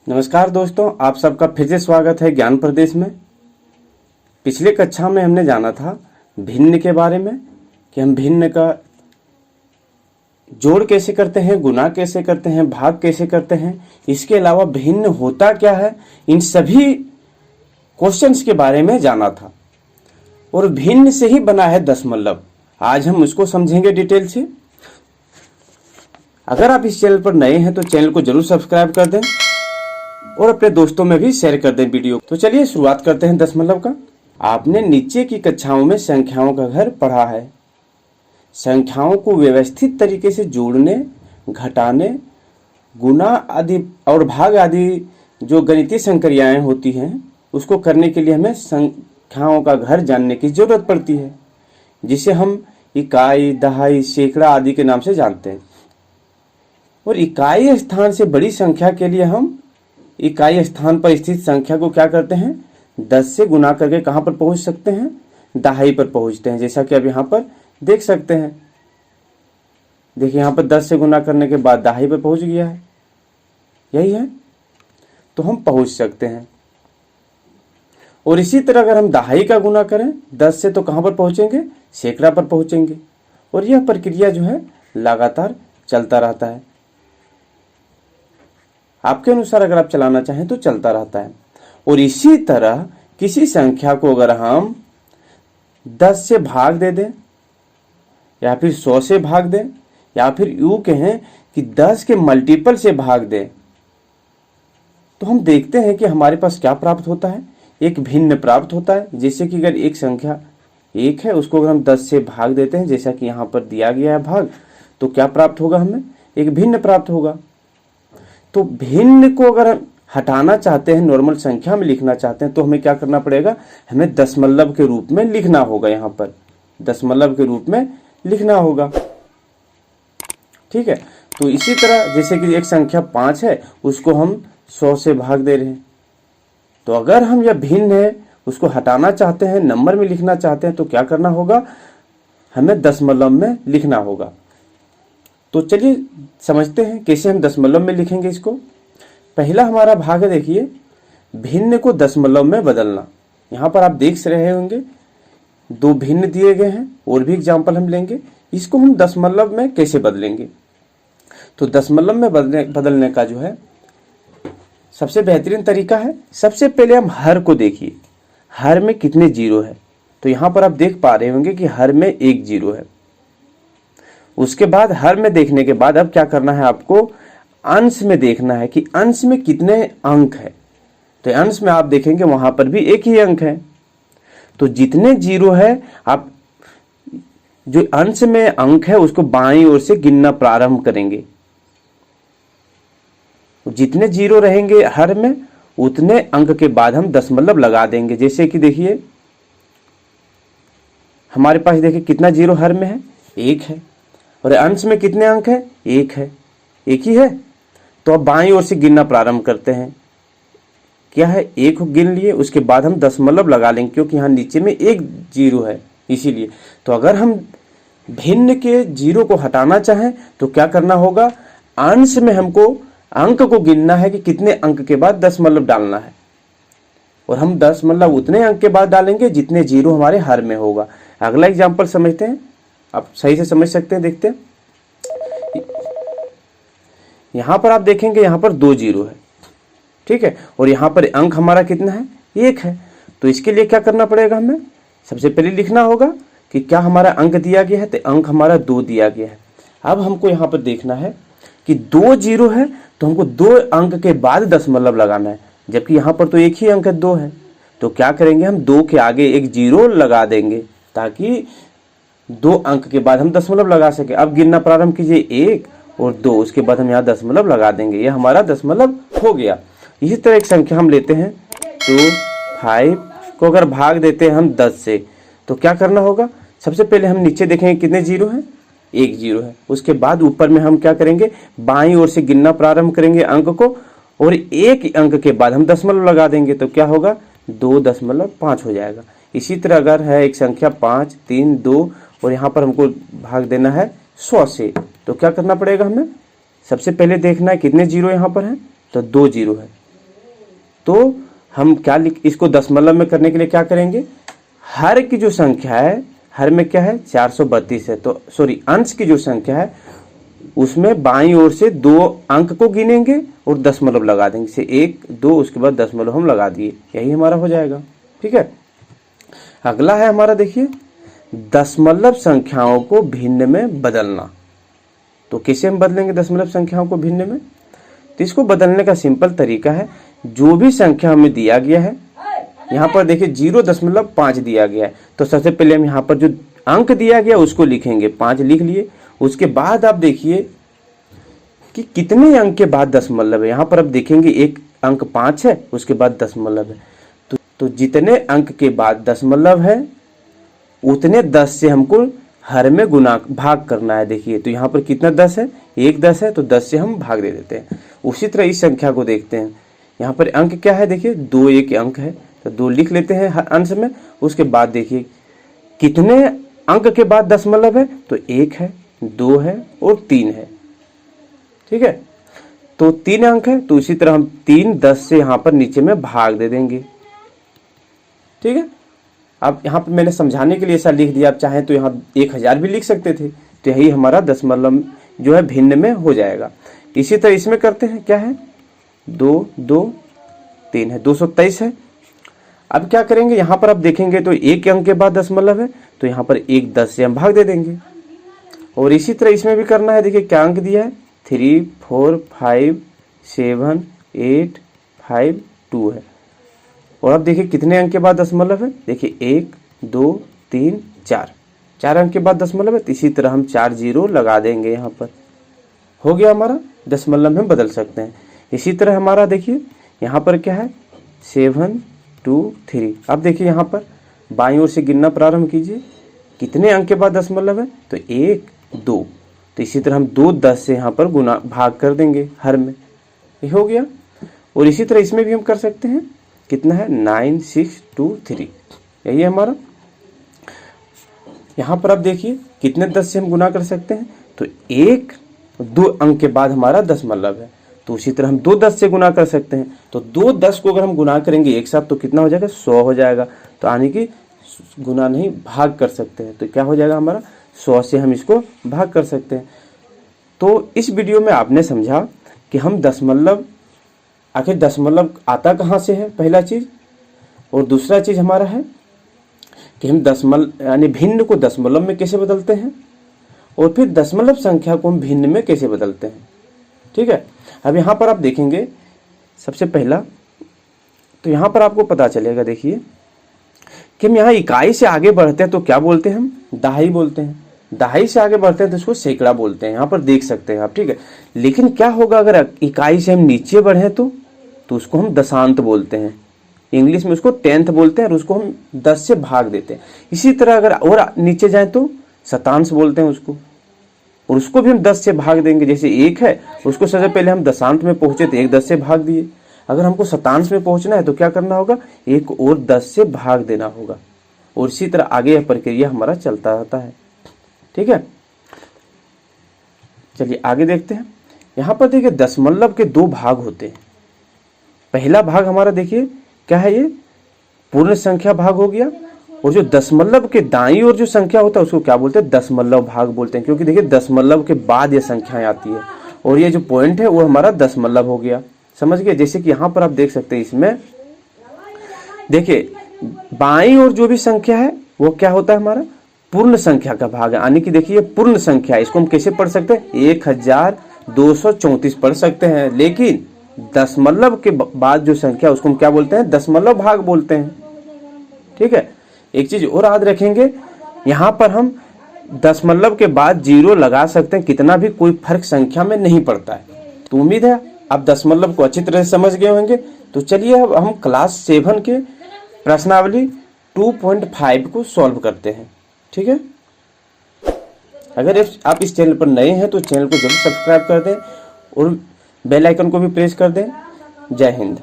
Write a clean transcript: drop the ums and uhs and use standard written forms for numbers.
नमस्कार दोस्तों, आप सबका फिर से स्वागत है ज्ञान प्रदेश में। पिछले कक्षा में हमने जाना था भिन्न के बारे में कि हम भिन्न का जोड़ कैसे करते हैं, गुणा कैसे करते हैं, भाग कैसे करते हैं। इसके अलावा भिन्न होता क्या है, इन सभी क्वेश्चंस के बारे में जाना था। और भिन्न से ही बना है दशमलव। आज हम उसको समझेंगे डिटेल से। अगर आप इस चैनल पर नए हैं तो चैनल को जरूर सब्सक्राइब कर दें और अपने दोस्तों में भी शेयर कर दें वीडियो। तो चलिए शुरुआत करते हैं दशमलव का। आपने नीचे की कक्षाओं में संख्याओं का घर पढ़ा है। संख्याओं को व्यवस्थित तरीके से जोड़ने, घटाने, गुणा आदि और भाग आदि जो गणितीय संक्रियाएं होती हैं उसको करने के लिए हमें संख्याओं का घर जानने की जरूरत पड़ती है, जिसे हम इकाई, दहाई, सैकड़ा आदि के नाम से जानते हैं। और इकाई स्थान से बड़ी संख्या के लिए हम इकाई स्थान पर स्थित संख्या को क्या करते हैं, 10 से गुना करके कहां पर पहुंच सकते हैं, दहाई पर पहुंचते हैं। जैसा कि अब यहां पर देख सकते हैं। देखिए यहां पर 10 से गुना करने के बाद दहाई पर पहुंच गया है, यही है, तो हम पहुंच सकते हैं। और इसी तरह अगर हम दहाई का गुना करें 10 से तो कहां पर पहुंचेंगे, सैकड़ा पर पहुंचेंगे। और यह प्रक्रिया जो है लगातार चलता रहता है। आपके अनुसार अगर आप चलाना चाहें तो चलता रहता है। और इसी तरह किसी संख्या को अगर हम 10 से भाग दे दें या फिर 100 से भाग दें या फिर यूं कहें कि 10 के मल्टीपल से भाग दें, तो हम देखते हैं कि हमारे पास क्या प्राप्त होता है, एक भिन्न प्राप्त होता है। जैसे कि अगर एक संख्या 1 है, उसको अगर हम 10 से भाग देते हैं, जैसा कि यहाँ पर दिया गया है भाग, तो क्या प्राप्त होगा, हमें एक भिन्न प्राप्त होगा। तो भिन्न को अगर हटाना चाहते हैं, नॉर्मल संख्या में लिखना चाहते हैं, तो हमें क्या करना पड़ेगा, हमें दशमलव के रूप में लिखना होगा। यहाँ पर दशमलव के रूप में लिखना होगा, ठीक है। तो इसी तरह जैसे कि एक संख्या 5 है, उसको हम 100 से भाग दे रहे हैं, तो अगर हम यह भिन्न है उसको हटाना चाहते हैं, नंबर में लिखना चाहते हैं, तो क्या करना होगा, हमें दशमलव में लिखना होगा। तो चलिए समझते हैं कैसे हम दशमलव में लिखेंगे इसको। पहला हमारा भाग है, देखिए भिन्न को दशमलव में बदलना। यहाँ पर आप देख रहे होंगे 2 भिन्न दिए गए हैं, और भी एग्जाम्पल हम लेंगे। इसको हम दशमलव में कैसे बदलेंगे, तो दशमलव में बदलने का जो है सबसे बेहतरीन तरीका है, सबसे पहले हम हर को देखिए, हर में कितने जीरो है। तो यहाँ पर आप देख पा रहे होंगे कि हर में 1 जीरो है। उसके बाद हर में देखने के बाद अब क्या करना है, आपको अंश में देखना है कि अंश में कितने अंक है। तो अंश में आप देखेंगे वहां पर भी एक ही अंक है। तो जितने जीरो है, आप जो अंश में अंक है उसको बाईं ओर से गिनना प्रारंभ करेंगे। जितने जीरो रहेंगे हर में, उतने अंक के बाद हम दशमलव लगा देंगे। जैसे कि देखिए हमारे पास देखिए कितना जीरो हर में है, 1 है, और अंश में कितने अंक है, 1 है, 1 ही है। तो अब बाईं ओर से गिनना प्रारंभ करते हैं। क्या है, 1 को गिन लिए, उसके बाद हम दशमलव लगा लेंगे, क्योंकि यहाँ नीचे में 1 जीरो है इसीलिए। तो अगर हम भिन्न के जीरो को हटाना चाहें तो क्या करना होगा, अंश में हमको अंक को गिनना है कि कितने अंक के बाद दशमलव डालना है, और हम दशमलव उतने अंक के बाद डालेंगे जितने जीरो हमारे हर में होगा। अगला एग्जाम्पल समझते हैं, आप सही से समझ सकते हैं। देखते हैं यहां पर आप देखेंगे यहां पर 2 जीरो है, ठीक है, और यहां पर अंक हमारा कितना है, 1 है। तो इसके लिए क्या करना पड़ेगा, हमें सबसे पहले लिखना होगा कि क्या हमारा अंक दिया गया है, तो अंक हमारा 2 दिया गया है। अब हमको यहां पर देखना है कि 2 जीरो है, तो हमको 2 अंक के बाद दशमलव लगाना है, जबकि यहां पर तो एक ही अंक 2 है। तो क्या करेंगे, हम 2 के आगे एक जीरो लगा देंगे ताकि 2 अंक के बाद हम दशमलव लगा सके। अब गिनना प्रारंभ कीजिए, 1 और 2, उसके बाद हम यहाँ दशमलव लगा देंगे। यह हमारा दशमलव हो गया। इसी तरह एक संख्या हम लेते हैं 2, 5 को अगर भाग देते हैं हम 10 से, तो क्या करना होगा, सबसे पहले हम नीचे देखेंगे कितने जीरो हैं, 1 जीरो है। उसके बाद ऊपर में हम क्या करेंगे, बाईं ओर से गिनना प्रारंभ करेंगे अंक को, और 1 अंक के बाद हम दशमलव लगा देंगे। तो क्या होगा, 2.5 हो जाएगा। इसी तरह अगर है एक संख्या 5, 3, 2, और यहाँ पर हमको भाग देना है 100 से, तो क्या करना पड़ेगा, हमें सबसे पहले देखना है कितने जीरो यहाँ पर है, तो 2 जीरो है। तो हम क्या इसको दशमलव में करने के लिए क्या करेंगे, हर की जो संख्या है, हर में क्या है 432 है, तो सॉरी अंश की जो संख्या है उसमें बाईं ओर से 2 अंक को गिनेंगे और दशमलव लगा देंगे, से 1 2 उसके बाद दशमलव हम लगा दिए, यही हमारा हो जाएगा। ठीक है, अगला है हमारा देखिए दशमलव संख्याओं को भिन्न में बदलना। तो कैसे हम बदलेंगे दशमलव संख्याओं को भिन्न में, तो इसको बदलने का सिंपल तरीका है, जो भी संख्या हमें दिया गया है, यहाँ पर देखिए 0.5 दिया गया है, तो सबसे पहले हम यहाँ पर जो अंक दिया गया उसको लिखेंगे, 5 लिख लिए। उसके बाद आप देखिए कि कितने अंक के बाद दशमलव है, यहाँ पर आप देखेंगे एक अंक 5 है, उसके बाद दशमलव है, तो जितने अंक के बाद दशमलव है उतने 10 से हमको हर में गुना भाग करना है। देखिए तो यहाँ पर कितना 10 है, एक 10 है, तो 10 से हम भाग दे देते हैं। उसी तरह इस संख्या को देखते हैं, यहाँ पर अंक क्या है, देखिए 2 एक अंक है, तो 2 लिख लेते हैं हर अंश में। उसके बाद देखिए कितने अंक के बाद दशमलव है, तो 1 है, 2 है और 3 है। ठीक है, तो 3 अंक है, तो इसी तरह हम 3 10 से यहाँ पर नीचे में भाग दे देंगे। ठीक है, अब यहाँ पर मैंने समझाने के लिए ऐसा लिख दिया, आप चाहें तो यहाँ 1000 भी लिख सकते थे, तो यही हमारा दशमलव जो है भिन्न में हो जाएगा। इसी तरह इसमें करते हैं, क्या है 2 2 3 है, 223 है। अब क्या करेंगे, यहाँ पर आप देखेंगे तो 1 अंक के बाद दशमलव है, तो यहाँ पर 1 10 से हम भाग दे देंगे। और इसी तरह इसमें भी करना है, देखिए क्या अंक दिया है, 3 4 5 7 8 5 2 है। और अब देखिए कितने अंक के बाद दशमलव है, देखिए 1 2 3 4 अंक के बाद दशमलव है, तो इसी तरह हम 4 0 लगा देंगे, यहाँ पर हो गया हमारा, दशमलव में बदल सकते हैं। इसी तरह हमारा देखिए यहाँ पर क्या है 7 2 3। अब देखिए यहाँ पर बाईं ओर से गिनना प्रारंभ कीजिए, कितने अंक के बाद दशमलव है, तो 1 2, तो इसी तरह हम 2 10 से यहाँ पर गुना भाग कर देंगे हर में, ये हो गया। और इसी तरह इसमें भी हम कर सकते हैं, कितना है 9 6 2 3, यही है हमारा। यहाँ पर आप देखिए कितने 10 से हम गुना कर सकते हैं, तो 1 2 अंक के बाद हमारा दशमलव है, तो उसी तरह हम 2 10 से गुना कर सकते हैं। तो 2 10 को अगर हम गुना करेंगे एक साथ तो कितना हो जाएगा 100 हो जाएगा, तो यानी कि गुना नहीं भाग कर सकते हैं, तो क्या हो जाएगा हमारा 100 से हम इसको भाग कर सकते हैं। तो इस वीडियो में आपने समझा कि हम दशमलव, आखिर दशमलव आता कहाँ से है पहला चीज, और दूसरा चीज हमारा है कि हम दशमलव यानी भिन्न को दशमलव में कैसे बदलते हैं, और फिर दशमलव संख्या को हम भिन्न में कैसे बदलते हैं। ठीक है, अब यहाँ पर आप देखेंगे सबसे पहला, तो यहाँ पर आपको पता चलेगा देखिए कि हम यहाँ इकाई से आगे बढ़ते हैं तो क्या बोलते हैं, हम दहाई बोलते हैं। दहाई से आगे बढ़ते हैं तो इसको सैकड़ा बोलते हैं, यहाँ पर देख सकते हैं आप। ठीक है, लेकिन क्या होगा अगर इकाई से हम नीचे बढ़े तो उसको हम दशांत बोलते हैं, इंग्लिश में उसको 10th बोलते हैं, और उसको हम 10 से भाग देते हैं। इसी तरह अगर और नीचे जाए तो शतांश बोलते हैं उसको, और उसको भी हम 10 से भाग देंगे। जैसे 1 है, उसको सबसे पहले हम दशांत में पहुंचे तो 1 10 से भाग दिए, अगर हमको शतांश में पहुंचना है तो क्या करना होगा, 1 और 10 से भाग देना होगा, और इसी तरह आगे यह प्रक्रिया हमारा चलता रहता है। ठीक है, चलिए आगे देखते हैं। यहाँ पर देखिए दशमलव के 2 भाग होते हैं। पहला भाग हमारा देखिए क्या है, ये पूर्ण संख्या भाग हो गया, और जो दशमलव के दाईं ओर जो संख्या होता है उसको क्या बोलते हैं, दशमलव भाग बोलते हैं, क्योंकि देखिए दशमलव के बाद ये संख्याएं आती है, और ये जो पॉइंट है वो हमारा दशमलव हो गया। समझ गए, जैसे कि यहाँ पर आप देख सकते हैं, इसमें देखिए बाईं ओर जो भी संख्या है वो क्या होता है, हमारा पूर्ण संख्या का भाग है, यानी कि देखिए पूर्ण संख्या, इसको हम कैसे पढ़ सकते हैं, 1234 पढ़ सकते हैं। लेकिन दशमलव के बाद जो संख्या उसको हम क्या बोलते हैं, दशमलव भाग बोलते हैं। ठीक है, एक चीज और याद रखेंगे, यहाँ पर हम दशमलव के बाद 0 लगा सकते हैं, कितना भी कोई फर्क संख्या में नहीं पड़ता है। तो उम्मीद है आप दशमलव को अच्छी तरह से समझ गए होंगे। तो चलिए अब हम क्लास 7 के प्रश्नावली 2.5 को सॉल्व करते हैं। ठीक है, अगर आप इस चैनल पर नए हैं तो चैनल को जरूर सब्सक्राइब कर दें और बेल आइकन को भी प्रेस कर दें। जय हिंद।